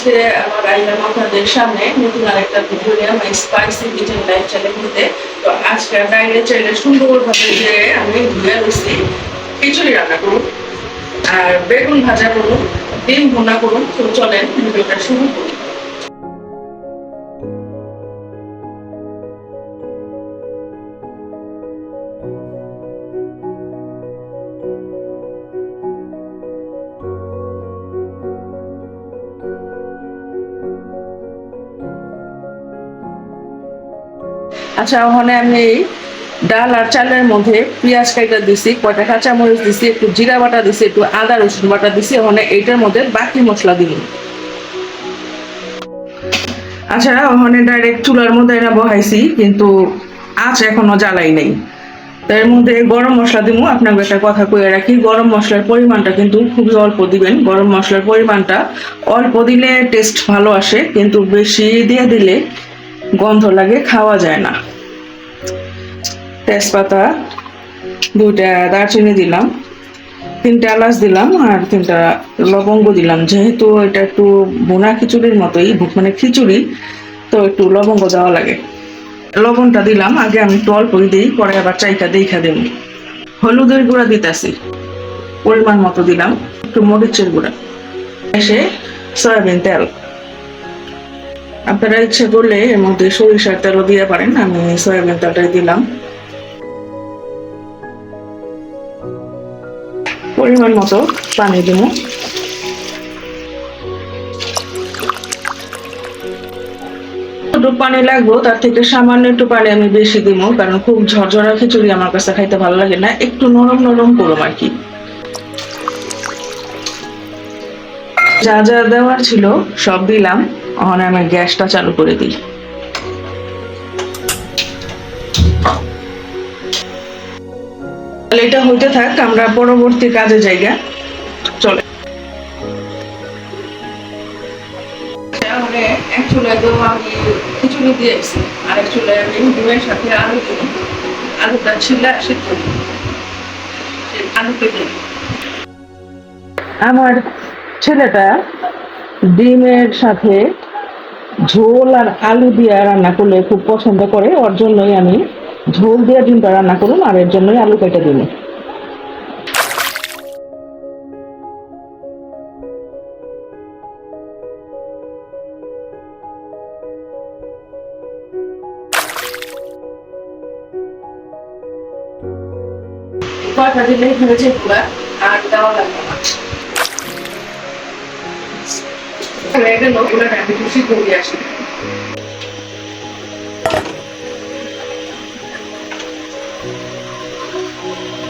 আজকে আমার আইলাম আপনাদের সামনে নতুন আরেকটা ভিডিও নিয়ে আমার স্পাইসি কিচেন লাইফস্টাইল নিতে। তো আজকে ডাইরে চাইলে সুন্দরভাবে যে আমি ধুয়ে রয়েছি খিচুড়ি রান্না করুন আর বেগুন ভাজা করুন, ডিম ভুনা করুন। তো চলেন ভিডিওটা শুরু করুন। আচ্ছা, ওখানে আমি ডাল আর চালের মধ্যে পেঁয়াজ কাটা দিছি, কয়টা কাঁচামরিচ দিছি, একটু জিরা বাটা দিছি, একটু আদা রসুন বাটা দিছি। ওখানে এইটার মধ্যে বাকি মশলা দিন। আচ্ছা, ওখানে ডাইরেক্ট চুলার মধ্যে এনে বহাইছি, কিন্তু আঁচ এখনো জ্বালাই নেই। এর মধ্যে গরম মশলা দিব। আপনাকে একটা কথা কয়ে রাখি, গরম মশলার পরিমাণটা কিন্তু খুবই অল্প দিবেন। গরম মশলার পরিমাণটা অল্প দিলে টেস্ট ভালো আসে, কিন্তু বেশি দিয়ে দিলে গন্ধ লাগে, খাওয়া যায় না। তেজপাতা, 2টা দারচিনি দিলাম, 3টা এলাচ দিলাম আর 3টা লবঙ্গ দিলাম। যেহেতু এটা একটু বোনা খিচুড়ির মতোই, মানে খিচুড়ি, তো একটু লবঙ্গ দেওয়া লাগে। লবণটা দিলাম আগে, আমি একটু অল্পই দিই, পরে আবার চাইটা দেখা দেব। হলুদের গুঁড়া দিতেছি, পরিমাণ মতো দিলাম। একটু মরিচের গুঁড়া, এসে সয়াবিন তেল। আপনারা ইচ্ছে করলে এর মধ্যে সরিষার তেলও দিয়ে পারেন, আমি সয়াবিন তেলটাই দিলাম। পরিমাণ মতো পানি দিব। যতটুকু পানি লাগবে তার থেকে সামান্য একটু পানি আমি বেশি দিব, কারণ খুব ঝরঝরা খিচুড়ি আমার কাছে খাইতে ভালো লাগে না, একটু নরম নরম করুম আর কি। যা যা দেওয়ার ছিল সব দিলাম। এখন আমি গ্যাসটা চালু করে দিই। এটা হইতে থাক, আমরা পরবর্তী কাজে জায়গা চলে। এক চুলায় তো আমি খিচুড়ি দিয়েছি, আর এক চুলায় আমি ডিমের সাথে আলু দিই। আলুটা ছিলা সিদ্ধ দিই, আলুকে দিই। আমার ছেলেটা ডিমের সাথে ঝোল আর আলু দিয়ে রান্না করলে খুব পছন্দ করে, ওর জন্যই আমি ঝোল দিয়ে ডিমটা রান্না করুন, আর এর জন্যই আলু কেটে দিই। কয়টা দিলেই হয়েছে পুরা, আর দেওয়া লাগবে না। আমি খুশি করে আসি।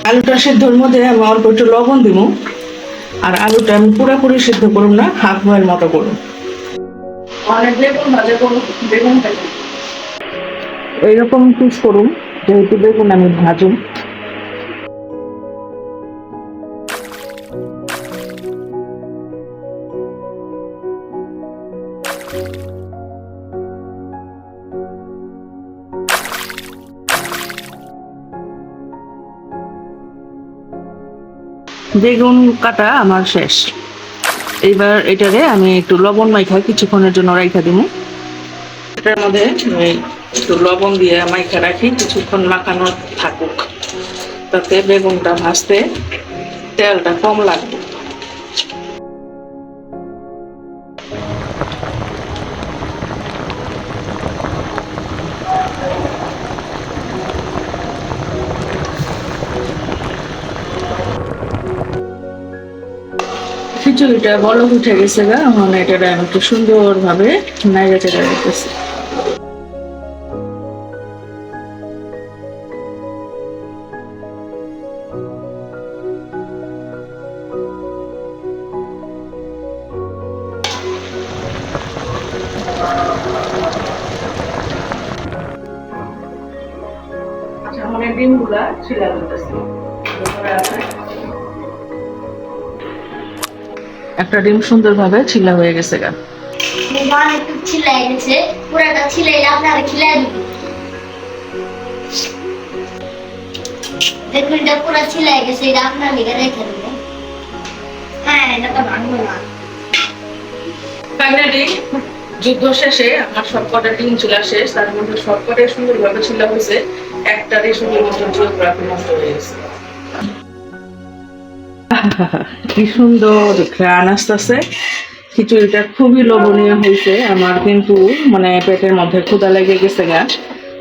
আলুটা সিদ্ধর মধ্যে আমি অল্প একটু লবণ দিব, আর আলুটা আমি পুরোপুরি সিদ্ধ করুন না, হাফ বয়েল মতো করুন। অনেক বেগুন ভাজা করুন, বেগুন ভাজা এইরকম পিস করুন, যেহেতু বেগুন আমি ভাজুন। বেগুন কাটা আমার শেষ। এইবার এটারে আমি একটু লবণ মাইখা কিছুক্ষণের জন্য রাইখা দিব। এটার মধ্যে একটু লবণ দিয়ে মাইখা রাখি, কিছুক্ষণ মাখানো থাকুক, তাতে বেগুনটা ভাজতে তেলটা কম লাগবে। খিচুড়িটা বলক উঠে গেছে গা, এখন এটা আমি একটু সুন্দর ভাবে নাইড়ে চেড়ে রেখেছি। ডিমগুলা ছিলা দিতেছি। একটা ডিম সুন্দরভাবে ছিলা হয়ে গেছে গা। একটু ছিলাই গেছে, পুরাটা ছিলাইলে আপনারা খিলাই দিবেন। দেখুন এটা পুরা ছিলাই গেছে, এটা আপনার লিগে রেখে দিবেন। হ্যাঁ, এটা তো ভাঙবো না। ফাইনালি যুদ্ধ শেষে আমার সবকটা ডিম চুলা শেষ, তার মধ্যে সবকটাই সুন্দরভাবে ছিল হয়েছে, একটারই সুন্দর মতো জিওগ্রাফি নষ্ট হয়ে গেছে। কি সুন্দর ঘ্রাণ আসতেছে, খিচুড়িটা খুবই লোভনীয় হয়েছে। আমার কিন্তু মানে পেটের মধ্যে ক্ষুধা লেগে গেছে গা।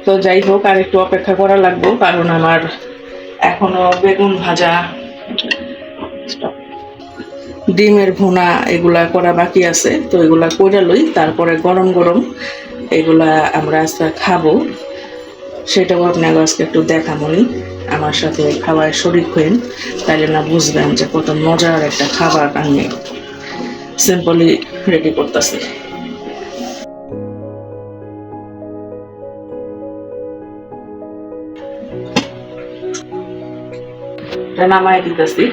তো যাই হোক, আর একটু অপেক্ষা করা লাগবে, কারণ আমার এখনো বেগুন ভাজা, ডিমের ভুনা এগুলা করা বাকি আছে। তো এগুলা করে লই, তারপরে গরম গরম এগুলা আমরা আজকে খাবো, সেটাও আপনাকে আজকে একটু দেখামনি। আমার সাথে খাবার শরীর হইন, তাইলে না বুঝবেন যে কত মজার একটা খাবার আমি সিম্পলি রেডি করতেছি। নামাই দিতেছি।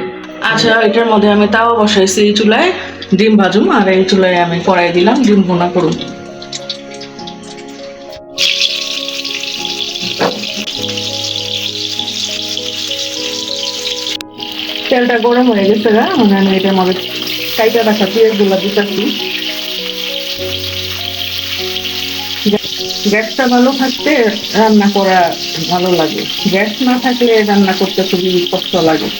আচ্ছা, এটার মধ্যে আমি তাও বসাইছি এই চুলায় ডিম ভাজুম, আর এই চুলায় আমি কড়াই দিলাম ডিম ভুনা করুন। তেলটা গরম হয়ে গেছে গা, মানে আমি এটার মধ্যে কাইটা রাখা পেঁয়াজ গুলা দিতেছি। গ্যাসটা ভালো থাকতে রান্না করা ভালো লাগে, গ্যাস না থাকলে রান্না করতে খুবই কষ্ট লাগে।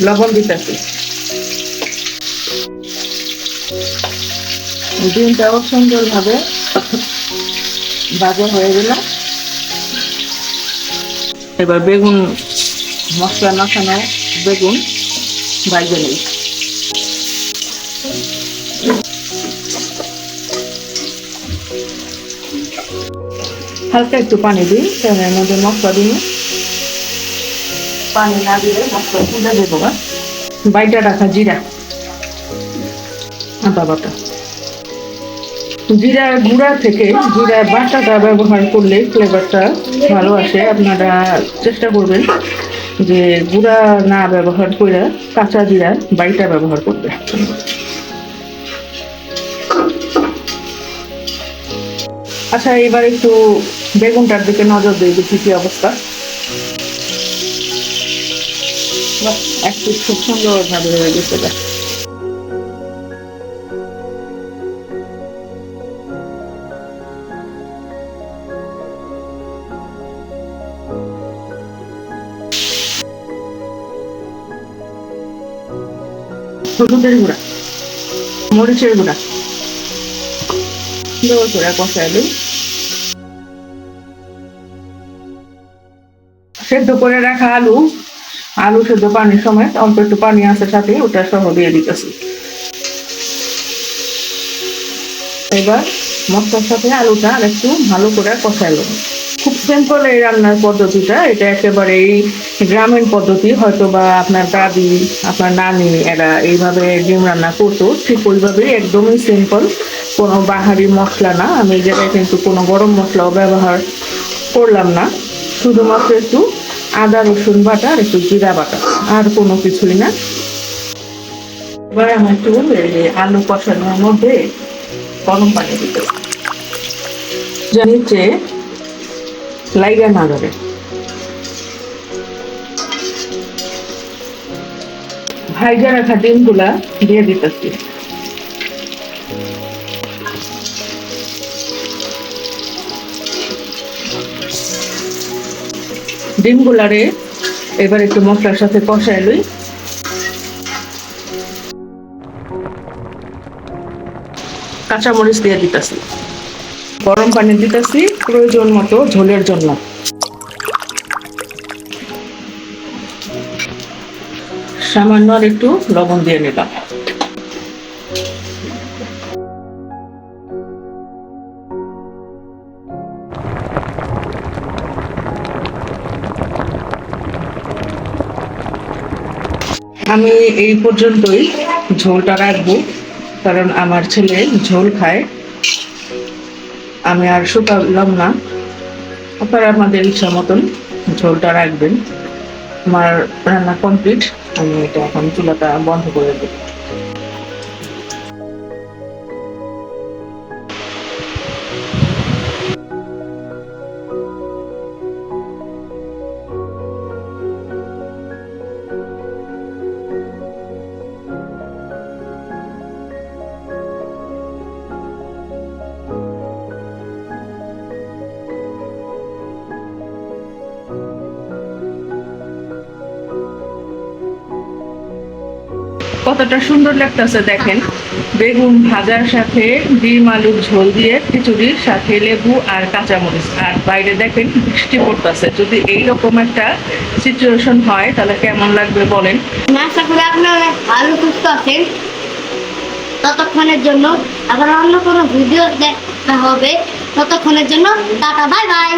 লবণ দিতেছি। ডিমটাও সুন্দর ভাবে ভাজা হয়ে গেল। এবার বেগুন, মশলা মাখানো বেগুন ভাজে নেই। হালকা একটু পানি দিই, এর মধ্যে মশলা দিই। পানি না দিলে মশলা তুলে দেবো না। বাইটা রাখা জিরা, আদা বাটা। জিরা গুঁড়া থেকে জিরা বাটাটা ব্যবহার করলে ফ্লেভারটা ভালো আসে। আপনারা চেষ্টা করবেন যে গুঁড়া না ব্যবহার করে কাঁচা জিরা বাইটা ব্যবহার করবে। আচ্ছা, এবার একটু বেগুনটার দিকে নজর দিয়ে দেখি কি অবস্থা। একটু খুব সুন্দর ভাবে হয়ে গেছে। হলুদের গুঁড়া, মরিচের গুঁড়া সুন্দর করে কষায় দিই। সেদ্ধ করে রাখা আলু, আলু সেদ্ধ পানির সময় অল্প একটু পানি আছে সাথে, ওটা সহ দিয়ে দিতেছি। এবার মশলার সাথে আলুটা আর একটু ভালো করে কষাইল। খুব সিম্পল এই রান্নার পদ্ধতিটা, এটা একেবারেই গ্রামীণ পদ্ধতি। হয়তো বা আপনার দাদি, আপনার নানি এরা এইভাবে ডিম রান্না করতো, ঠিক ওইভাবেই একদমই সিম্পল, কোনো বাহারি মশলা না। আমি এই জায়গায় কিন্তু কোনো গরম মশলাও ব্যবহার করলাম না, শুধুমাত্র একটু আদা রসুন বাটা আর একটু জিরা বাটা, আর কোনো কিছুই না। এবার আমি একটু আলু কষানোর মধ্যে গরম পানি দিতে জানি যে লাইগা না ধরে। ভাইজা রাখা ডিমগুলা দিয়ে দিতেছি। ডিমগুলারে এবার একটু মশলার সাথে কষায় লই। কাঁচামরিচ দিয়ে দিতেছি, গরম পানি দিতেছি প্রয়োজন মতো ঝোলের জন্য। সামান্য আর একটু লবণ দিয়ে নিলাম। আমি এই পর্যন্তই ঝোলটা রাখবো, কারণ আমার ছেলে ঝোল খায়। আমি আর শুকালাম না, আপনারা আপনাদের ইচ্ছা মতন ঝোলটা রাখবেন। আমার রান্না কমপ্লিট, আমি এটা এখন চুলাটা বন্ধ করে দেব। কতটা সুন্দর লাগতেছে দেখেন। বেগুন ভাজার সাথে ডিম আলুর ঝোল দিয়ে খিচুড়ির সাথে লেবু আর কাঁচামরিচ, আর বাইরে দেখেন বৃষ্টি পড়তেছে। যদি এইরকম একটা সিচুয়েশন হয় তাহলে কেমন লাগবে বলেন। আশা করি আপনারা অনেক ভালো সুস্থ আছেন। ততক্ষণের জন্য আবার অন্য কোনো ভিডিও দেখা হবে। ততক্ষণের জন্য টাটা, বাই বাই।